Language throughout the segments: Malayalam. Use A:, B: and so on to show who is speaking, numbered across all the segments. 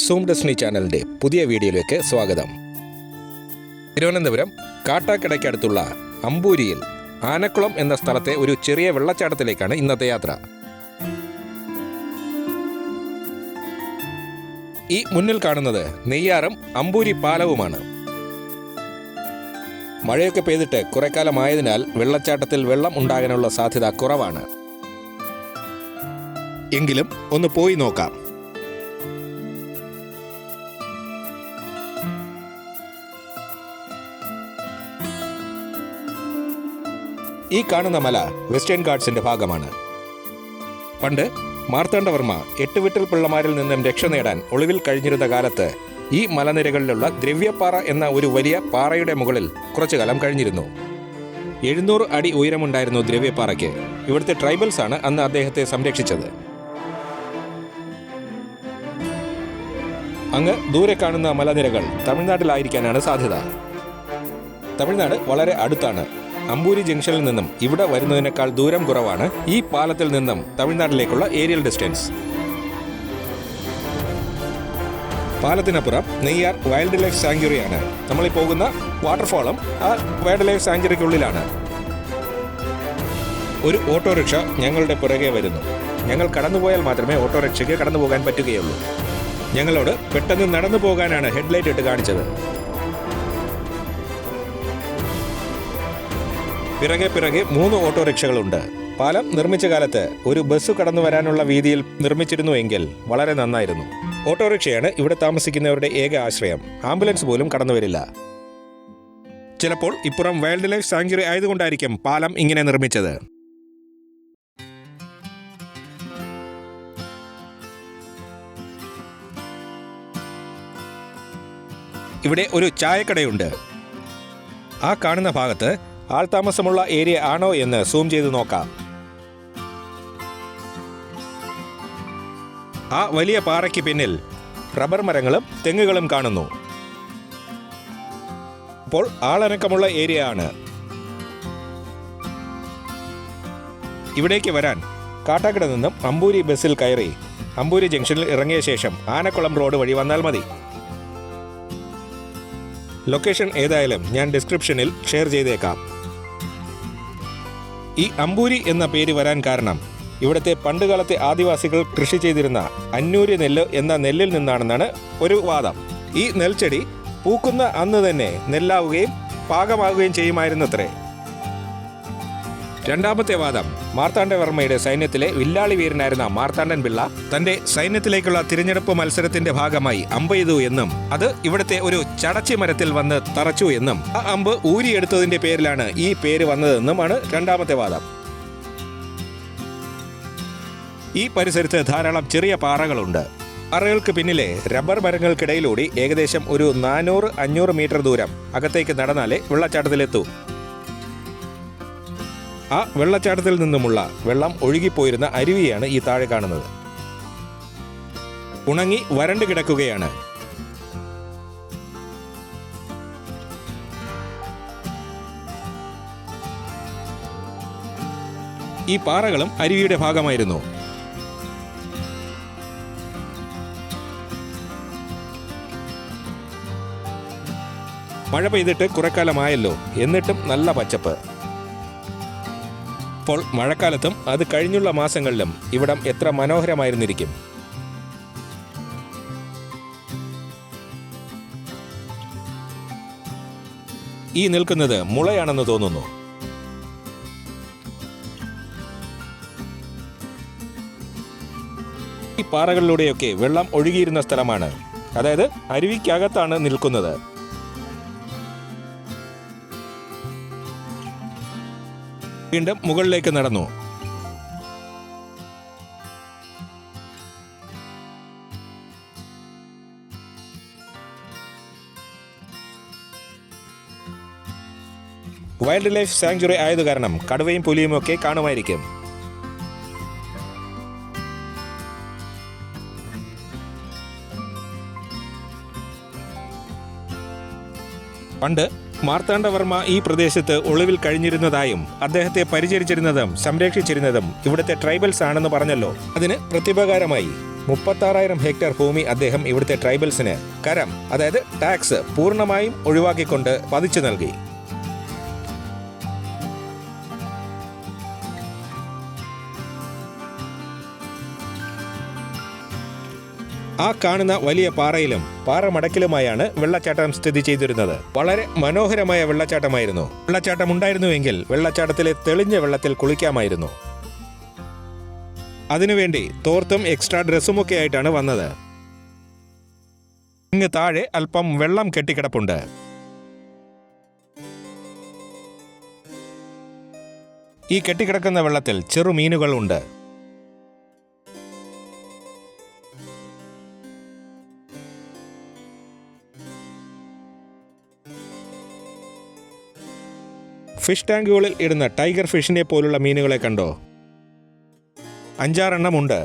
A: സൂം ഡെസ്റ്റിനി ചാനലിൻ്റെ പുതിയ വീഡിയോയിലേക്ക് സ്വാഗതം. തിരുവനന്തപുരം കാട്ടാക്കടയ്ക്കടുത്തുള്ള അമ്പൂരിയിൽ ആനക്കുളം എന്ന സ്ഥലത്തെ ഒരു ചെറിയ വെള്ളച്ചാട്ടത്തിലേക്കാണ് ഇന്നത്തെ യാത്ര. ഈ മുന്നിൽ കാണുന്നത് നെയ്യാറും അമ്പൂരി പാലവുമാണ്. മഴയൊക്കെ പെയ്തിട്ട് കുറേക്കാലമായതിനാൽ വെള്ളച്ചാട്ടത്തിൽ വെള്ളം ഉണ്ടാകാനുള്ള സാധ്യത കുറവാണ്. എങ്കിലും ഒന്ന് പോയി നോക്കാം. ഈ കാണുന്ന മല വെസ്റ്റേൺ ഗാർഡ്സിന്റെ ഭാഗമാണ്. പണ്ട് മാർത്താണ്ഡവർമ്മ 8 വിട്ടൽ പിള്ളമാരിൽ നിന്നും രക്ഷ നേടാൻ ഒളിവിൽ കഴിഞ്ഞിരുന്ന കാലത്ത് ഈ മലനിരകളിലുള്ള ദ്രവ്യപ്പാറ എന്ന ഒരു വലിയ പാറയുടെ മുകളിൽ കുറച്ചു കാലം കഴിഞ്ഞിരുന്നു. 700 അടി ഉയരമുണ്ടായിരുന്നു ദ്രവ്യപ്പാറയ്ക്ക്. ഇവിടുത്തെ ട്രൈബൽസ് ആണ് അന്ന് അദ്ദേഹത്തെ സംരക്ഷിച്ചത്. അങ്ങ് ദൂരെ കാണുന്ന മലനിരകൾ തമിഴ്നാട്ടിലായിരിക്കാനാണ് സാധ്യത. തമിഴ്നാട് വളരെ അടുത്താണ്. അമ്പൂരി ജംഗ്ഷനിൽ നിന്നും ഇവിടെ വരുന്നതിനേക്കാൾ ദൂരം കുറവാണ് ഈ പാലത്തിൽ നിന്നും തമിഴ്നാട്ടിലേക്കുള്ള ഏരിയൽ ഡിസ്റ്റൻസ്. പാലത്തിനപ്പുറം നെയ്യാർ വൈൽഡ് ലൈഫ് സാങ്ച്വറിയാണ്. നമ്മളീ പോകുന്ന വാട്ടർഫാളും ആ വൈൽഡ് ലൈഫ് സാങ്ച്വറിക്കുള്ളിലാണ്. ഒരു ഓട്ടോറിക്ഷ ഞങ്ങളുടെ പുറകെ വരുന്നു. ഞങ്ങൾ കടന്നുപോയാൽ മാത്രമേ ഓട്ടോറിക്ഷയ്ക്ക് കടന്നു പോകാൻ പറ്റുകയുള്ളൂ. ഞങ്ങളോട് പെട്ടെന്ന് നടന്നു പോകാനാണ് ഹെഡ്ലൈറ്റ് ഇട്ട് കാണിച്ചത്. പിറകെ 3 ഓട്ടോറിക്ഷകളുണ്ട്. പാലം നിർമ്മിച്ച കാലത്ത് ഒരു ബസ് കടന്നു വരാനുള്ള വീതിയിൽ നിർമ്മിച്ചിരുന്നുവെങ്കിൽ വളരെ നന്നായിരുന്നു. ഓട്ടോറിക്ഷയാണ് ഇവിടെ താമസിക്കുന്നവരുടെ ഏക ആശ്രയം. ആംബുലൻസ് പോലും കടന്നു വരില്ല. ചിലപ്പോൾ ഇപ്പുറം വൈൽഡ് ലൈഫ് സാങ്ച്വറി ആയതുകൊണ്ടായിരിക്കും പാലം ഇങ്ങനെ നിർമ്മിച്ചത്. ഇവിടെ ഒരു ചായക്കടയുണ്ട്. ആ കാണുന്ന ഭാഗത്ത് ആൾതാമസമുള്ള ഏരിയ ആണോ എന്ന് സൂം ചെയ്ത് നോക്കാം. ആ വലിയ പാറയ്ക്ക് പിന്നിൽ റബ്ബർ മരങ്ങളും തെങ്ങുകളും കാണുന്നു. അപ്പോൾ ആളനക്കമുള്ള ഏരിയ ആണ്. ഇവിടേക്ക് വരാൻ കാട്ടാക്കട നിന്നും അമ്പൂരി ബസ്സിൽ കയറി അമ്പൂരി ജംഗ്ഷനിൽ ഇറങ്ങിയ ശേഷം ആനക്കുളം റോഡ് വഴി വന്നാൽ മതി. ലൊക്കേഷൻ ഏതായാലും ഞാൻ ഡിസ്ക്രിപ്ഷനിൽ ഷെയർ ചെയ്തേക്കാം. ഈ അമ്പൂരി എന്ന പേര് വരാൻ കാരണം ഇവിടുത്തെ പണ്ടുകാലത്തെ ആദിവാസികൾ കൃഷി ചെയ്തിരുന്ന അന്നൂരി നെല്ല് എന്ന നെല്ലിൽ നിന്നാണെന്നാണ് ഒരു വാദം. ഈ നെൽച്ചെടി പൂക്കുന്ന അന്ന് തന്നെ നെല്ലാവുകയും പാകമാവുകയും ചെയ്യുമായിരുന്നത്രേ. രണ്ടാമത്തെ വാദം, മാർത്താണ്ഡവർമ്മയുടെ സൈന്യത്തിലെ വില്ലാളി വീരനായിരുന്ന മാർത്താണ്ഡൻ പിള്ള തന്റെ സൈന്യത്തിലേക്കുള്ള തിരഞ്ഞെടുപ്പ് മത്സരത്തിന്റെ ഭാഗമായി അമ്പ് ചെയ്തു എന്നും അത് ഇവിടുത്തെ ഒരു ചടച്ചി മരത്തിൽ വന്ന് തറച്ചു എന്നും ആ അമ്പ് ഊരിയെടുത്തതിന്റെ പേരിലാണ് ഈ പേര് വന്നതെന്നുമാണ് രണ്ടാമത്തെ വാദം. ഈ പരിസരത്ത് ധാരാളം ചെറിയ പാറകളുണ്ട്. പാറകൾക്ക് പിന്നിലെ റബ്ബർ മരങ്ങൾക്കിടയിലൂടെ ഏകദേശം ഒരു 400-500 മീറ്റർ ദൂരം അകത്തേക്ക് നടന്നാലേ വെള്ളച്ചാട്ടത്തിലെത്തൂ. ആ വെള്ളച്ചാട്ടത്തിൽ നിന്നുമുള്ള വെള്ളം ഒഴുകിപ്പോയിരുന്ന അരുവിയാണ് ഈ താഴെ കാണുന്നത്. ഉണങ്ങി വരണ്ടു കിടക്കുകയാണ്. ഈ പാറകളും അരുവിയുടെ ഭാഗമായിരുന്നു. മഴ പെയ്തിട്ട് കുറെക്കാലമായല്ലോ, എന്നിട്ടും നല്ല പച്ചപ്പ്. ഇപ്പോൾ മഴക്കാലത്തും അത് കഴിഞ്ഞുള്ള മാസങ്ങളിലും ഇവിടം എത്ര മനോഹരമായിരുന്നിരിക്കും. ഈ നിൽക്കുന്നത് മുളയാണെന്ന് തോന്നുന്നു. ഈ പാറകളിലൂടെയൊക്കെ വെള്ളം ഒഴുകിയിരുന്ന സ്ഥലമാണ്. അതായത് അരുവിക്കകത്താണ് നിൽക്കുന്നത്. വീണ്ടും മുകളിലേക്ക് നടന്നു. വൈൽഡ് ലൈഫ് സാങ്ച്വറി ആയത് കാരണം കടുവയും പുലിയും ഒക്കെ കാണുമായിരിക്കും. പണ്ട് മാർത്താണ്ഡവർമ്മ ഈ പ്രദേശത്ത് ഒളിവിൽ കഴിഞ്ഞിരുന്നതായും അദ്ദേഹത്തെ പരിചരിച്ചിരുന്നതും സംരക്ഷിച്ചിരുന്നതും ഇവിടുത്തെ ട്രൈബൽസ് ആണെന്ന് പറഞ്ഞല്ലോ. അതിന് പ്രത്യുപകാരമായി 36,000 ഹെക്ടർ ഭൂമി അദ്ദേഹം ഇവിടുത്തെ ട്രൈബൽസിന് കരം, അതായത് ടാക്സ് പൂർണ്ണമായും ഒഴിവാക്കിക്കൊണ്ട് പതിച്ചു നൽകി. ആ കാണുന്ന വലിയ പാറയിലും പാറമടക്കിലുമായാണ് വെള്ളച്ചാട്ടം സ്ഥിതി ചെയ്തിരുന്നത്. വളരെ മനോഹരമായ വെള്ളച്ചാട്ടമായിരുന്നു. വെള്ളച്ചാട്ടം ഉണ്ടായിരുന്നുവെങ്കിൽ വെള്ളച്ചാട്ടത്തിലെ തെളിഞ്ഞ വെള്ളത്തിൽ കുളിക്കാമായിരുന്നു. അതിനുവേണ്ടി തോർത്തും എക്സ്ട്രാ ഡ്രസ്സുമൊക്കെ ആയിട്ടാണ് വന്നത്. ഇങ്ങ് താഴെ അല്പം വെള്ളം കെട്ടിക്കിടപ്പുണ്ട്. ഈ കെട്ടിക്കിടക്കുന്ന വെള്ളത്തിൽ ചെറുമീനുകൾ ഉണ്ട്. ഫിഷ് ടാങ്കുകളിൽ ഇടുന്ന ടൈഗർ ഫിഷിനെ പോലുള്ള മീനുകളെ കണ്ടോ? 5-6 എണ്ണം ഉണ്ട്.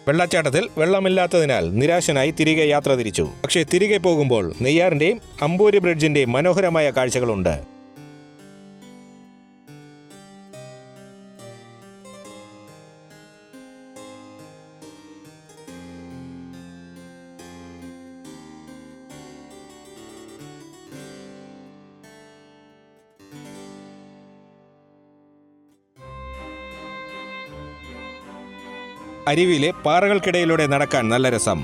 A: വെള്ളച്ചാട്ടത്തിൽ വെള്ളമില്ലാത്തതിനാൽ നിരാശനായി തിരികെ യാത്ര തിരിച്ചു. പക്ഷേ തിരികെ പോകുമ്പോൾ നെയ്യാറിന്റെയും അമ്പൂരി ബ്രിഡ്ജിന്റെയും മനോഹരമായ കാഴ്ചകളുണ്ട്. അരുവിയിലെ പാറകൾക്കിടയിലൂടെ നടക്കാൻ നല്ല രസം.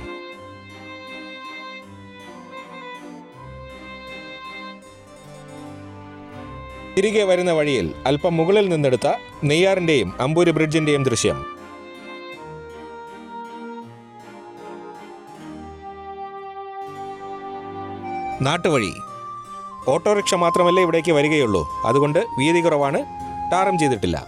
A: തിരികെ വരുന്ന വഴിയിൽ അല്പം മുകളിൽ നിന്നെടുത്ത നെയ്യാറിന്റെയും അമ്പൂരി ബ്രിഡ്ജിന്റെയും ദൃശ്യം. നാട്ടുവഴി. ഓട്ടോറിക്ഷ മാത്രമല്ലേ ഇവിടേക്ക് വരികയുള്ളൂ. അതുകൊണ്ട് വീതി കുറവാണ്, ടാറും ചെയ്തിട്ടില്ല.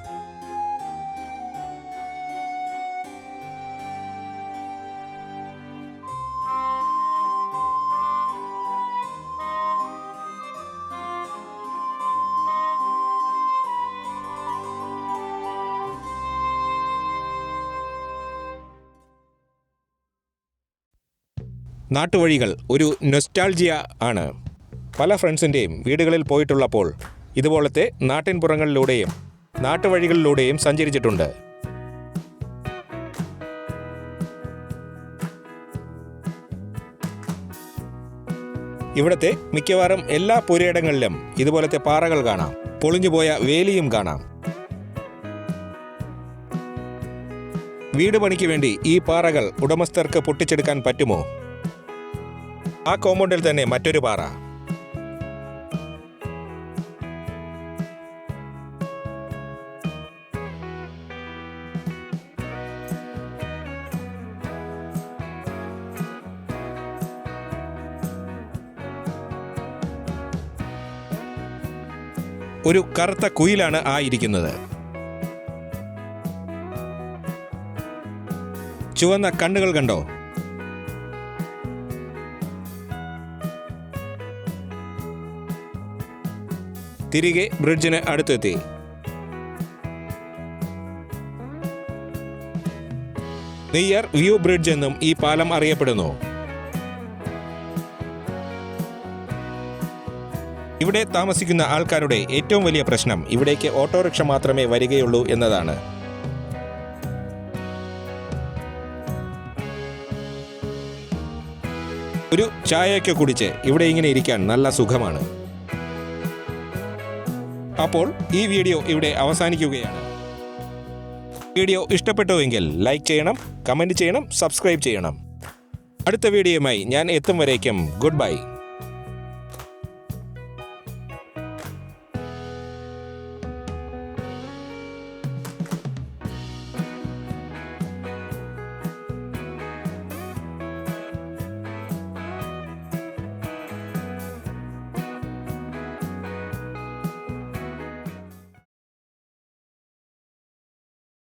A: നാട്ടുവഴികൾ ഒരു നൊസ്റ്റാൾജിയ ആണ്. പല ഫ്രണ്ട്സിൻ്റെയും വീടുകളിൽ പോയിട്ടുള്ളപ്പോൾ ഇതുപോലത്തെ നാട്ടിൻപുറങ്ങളിലൂടെയും നാട്ടുവഴികളിലൂടെയും സഞ്ചരിച്ചിട്ടുണ്ട്. ഇവിടുത്തെ മിക്കവാറും എല്ലാ പുരയിടങ്ങളിലും ഇതുപോലത്തെ പാറകൾ കാണാം. പൊളിഞ്ഞുപോയ വേലിയും കാണാം. വീട് പണിക്ക് വേണ്ടി ഈ പാറകൾ ഉടമസ്ഥർക്ക് പൊട്ടിച്ചെടുക്കാൻ പറ്റുമോ? ആ കോമ്പൗണ്ടിൽ തന്നെ മറ്റൊരു പാറ. ഒരു കറുത്ത കുയിലാണ് ആ ഇരിക്കുന്നത്. ചുവന്ന കണ്ണുകൾ കണ്ടോ? തിരികെ ബ്രിഡ്ജിന് അടുത്തെത്തി. നെയ്യാർ വ്യൂ ബ്രിഡ്ജ് എന്നും ഈ പാലം അറിയപ്പെടുന്നു. ഇവിടെ താമസിക്കുന്ന ആൾക്കാരുടെ ഏറ്റവും വലിയ പ്രശ്നം ഇവിടേക്ക് ഓട്ടോറിക്ഷ മാത്രമേ വരികയുള്ളൂ എന്നതാണ്. ഒരു ചായയൊക്കെ കുടിച്ച് ഇവിടെ ഇങ്ങനെ ഇരിക്കാൻ നല്ല സുഖമാണ്. അപ്പോൾ ഈ വീഡിയോ ഇവിടെ അവസാനിക്കുകയാണ്. വീഡിയോ ഇഷ്ടപ്പെട്ടുവെങ്കിൽ ലൈക്ക് ചെയ്യണം, കമൻറ്റ് ചെയ്യണം, സബ്സ്ക്രൈബ് ചെയ്യണം. അടുത്ത വീഡിയോയുമായി ഞാൻ എത്തും വരേക്കും ഗുഡ് ബൈ.